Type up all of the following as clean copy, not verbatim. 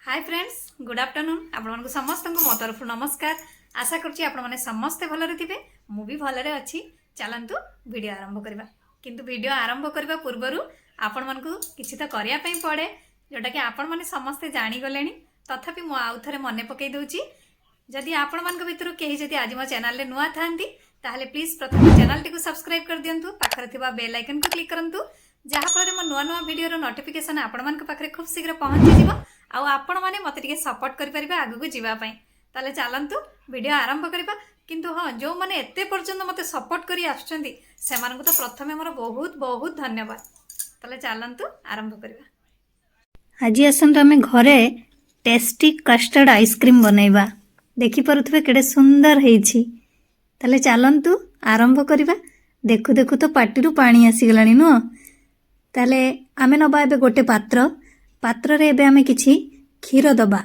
Hi friends good afternoon आपण समस्त मो तरफ नमस्कार। आशा करुँची आपण मैंने समस्ते भलरे थे मु भी भलरे अच्छी। चलतु वीडियो आरंभ करवा किंतु वीडियो आरंभ करने पूर्वर आपण मन को किसी तो करने पड़े जोटा कि आपण मैंने समस्ते जानीगले तथापि मु आउ थे मन पकई दूची। जदि आपण मान भितर कहीं जदि आज मो चैनल नुआ था प्लीज प्रथम चैनल टी सब्सक्राइब कर दिंतु, पाखरे थिबा बेल आइकन को क्लिक करंतु जहाँफल मो नुआ नुआ वीडियो नोटिफिकेशन आपण मान पाखरे खूब शीघ्र पहुँची जिवो आउ आपण माने मते टिके सपोर्ट करि परिबे आगु को जीवा पई। ताले चलंतु वीडियो आरंभ करबा। किंतु हाँ जो माने एते पर्यंत मते सपोर्ट करी आछंती सेमान को तो प्रथमे मोर बहुत बहुत धन्यवाद। ताले चलंतु आरंभ करबा। आज आसंतु आमे घरे टेस्टी कस्टर्ड आइसक्रीम बनैबा। देखि परथुबे केडे सुंदर हेछि। ताले चलंतु आरंभ करबा। देखु देखु तो पाटिरु पानी आसी गलानी नो। ताले आमे नबा एबे गोटे पात्र रे एबे आमे किछि क्षीर दबा।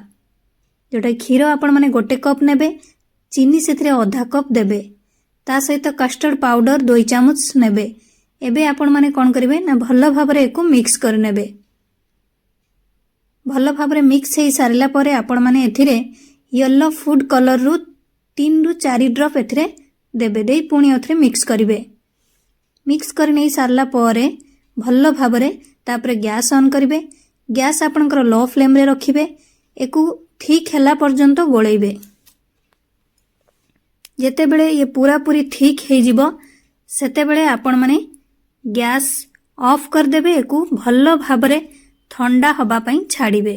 जोटा क्षीर आपण माने गोटे कप नेबे, चीनी सेथिरे आधा कप देबे, ता सहित कस्टर्ड पाउडर 2 चामच नेबे। एबे आपण माने कोन करिवे ना भल्ल भाबरे एको मिक्स कर नेबे। भल्ल भाबरे मिक्स हेई सारिला परे आपण माने एथिरे येलो फूड कलर रु 3 रु 4 ड्रॉप एथिरे देबे। देई पुणी ओथरे मिक्स करिवे। मिक्स कर नै सारला परे भल्ल भाबरे तापरे गैस ऑन करिवे। गैस आपनकर लो फ्लेम रे रखिबे। एकु ठीक हैला पर्यंत गोळैबे। जेते बेले ये पूरा पूरी ठीक हे जिवो सेते बेले आपण माने गैस ऑफ कर देबे। एकु भल्ल भाबरे ठंडा हबा पई छाड़ीबे।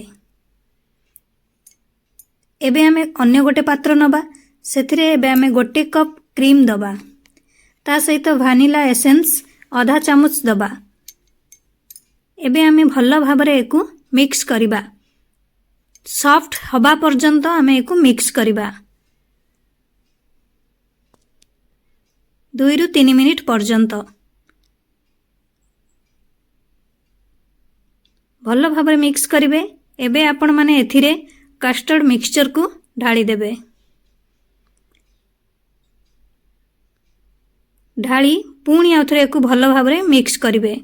एबे हमें अन्य गोटे पात्र नबा। सेथिरे एबे हमें गोटे कप क्रीम दबा, ता सहित वानिला एसेंस आधा चामच दबा। एबे हमें भल्ल भाबरे एकु मिक्स करिबा। सॉफ्ट हबा पर्यंत हमें एकु मिक्स करिबा। 2 रु 3 मिनिट पर्यंत भल्ल भाबरे मिक्स करिवे। एबे आपण माने एथिरे कस्टर्ड मिक्सचर को ढाली देबे। ढाली पुणी आउथरे एकु भल्ल भाबरे मिक्स करिवे।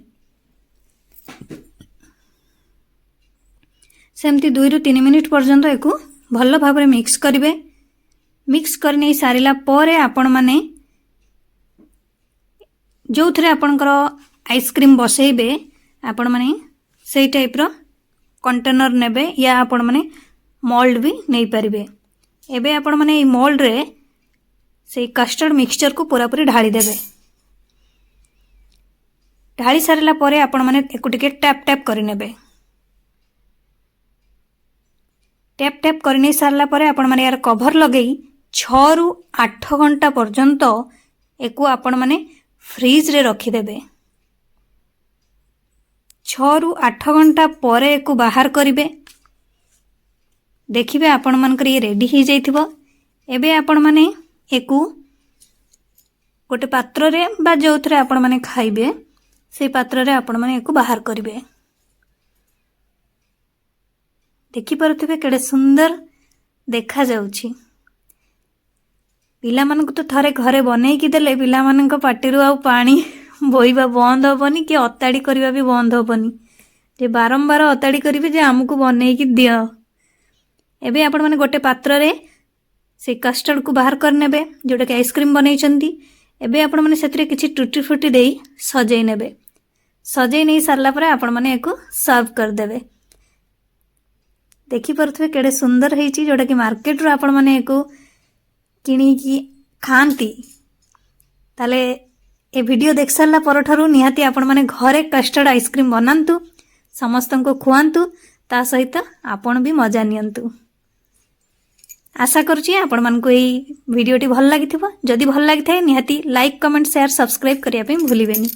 सेमती 2 रु 3 मिनिट पर्यंत एकु भल्ल भाबरे मिक्स करिवे। मिक्स करने सारिला परे आपण माने जोथरे आपणकर आइसक्रीम बसैबे आपण माने सेई टाइप रो कंटेनर नेबे या आपण माने मोल्ड भी नहीं पारिबे। एबे आपण माने ई मोल्ड रे से कस्टर्ड मिक्सचर को पूरा पूरी ढाली देबे। ढाली सारिला परे आपण माने एकु टिके टैप टैप करि नेबे। टैप टैप करने सारला परे आपण माने यार कवर लगेई 6 रु 8 घंटा पर्यंत एकु आपण माने फ्रीज रे रखी देबे। 6 रु 8 घंटा परे एकु बाहर करिवे। देखिबे आपण मानकर ये रेडी ही जाइथिबो। एबे आपण माने एकु गोटे पात्र रे बा जोथरे आपण माने खाइबे से पात्र रे आपण माने एकु बाहर करिवे। देखि परथिबे केडे सुंदर देखा जाउछि। पिला मानक तो थारे घरे बनै कि देले पिला मानक पाटिरु आ पानी बोइबा बंद होबनी कि अताड़ी करबा भी बंद होबनी। जे बारंबार अताड़ी करिवे जे हमकु बनै कि दियो। एबे आपण माने गोटे पात्र रे से कस्टर्ड को बाहर कर नेबे जोटा कि आइसक्रीम बनै चंती। एबे आपण माने सेतरे किछि टूटी फुटी देई सजै नेबे। सजै नै सारला परे आपण माने एको सर्व कर देबे। देखि परथबे केडे सुंदर हेछि जोटा कि मार्केट रो आपण माने एको किनी की खांती। ताले ए वीडियो देख सारला परठारु निहाती आपण माने घरे कस्टर्ड आइसक्रीम बनांतु, समस्तन को खुआंतु, ता सहित आपण भी मजा नियंतु। आशा करुछि आपण मानकु एई वीडियोटी भल लागिथिबो। जदि भल लागिथाय निहाती लाइक कमेंट शेयर सब्सक्राइब करिया पे भूलिबेनी।